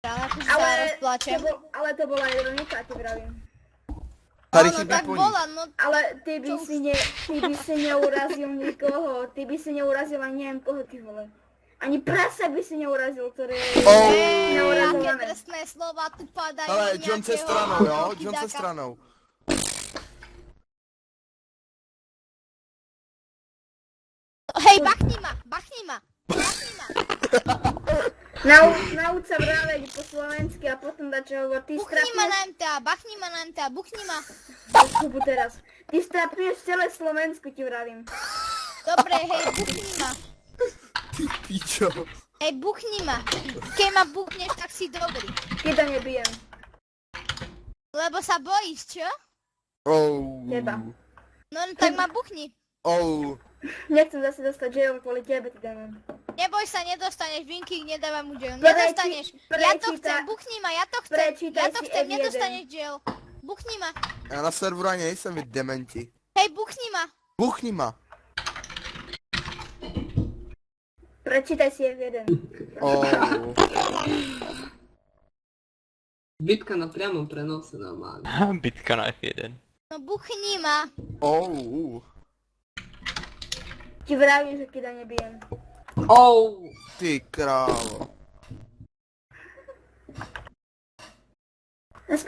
Akože sa rozplačem. Ale to bola ironika, ti vravím. Áno, tak bola, no. Ale ty by si neurazil nikoho, ty by si neurazil ani neviem koho, ty vole. Ani prasa by si neurazil, ktoré je Aké trestné slova tu padajú. Ale John se stranou, jo? John se stranou. Hej, bachni ma! Nauč sa vraveť po slovensky a potom dať, čo hovor. Buchni ma na MTA, buchni ma. Kubu teraz. Ty strapneš celé Slovensku, ti vravím. Dobre, hej, buchni ma. Ty pičo. Hej, buchni ma. Keď ma buchneš, tak si dobrý. Keď to nebijem. Lebo sa bojíš, čo? Teba. No tak ma buchni. Nechcem zase dostať jail kvôli tebe, ty dávam. Neboj sa, nedostaneš, Vinky, nedávam mu jail. Nedostaneš. Ja to chcem, buchni ma, ja to chcem, nedostaneš jail. Buchni ma. Já na serveru ani nejsem, vy dementi. Hej, buchni ma. Buchni ma. Prečítaj si F1. Bitka na priamom prenose normálne. Bitka na F1. No buchni ma. Ti vravím, že keď nebijem. Ty krávo.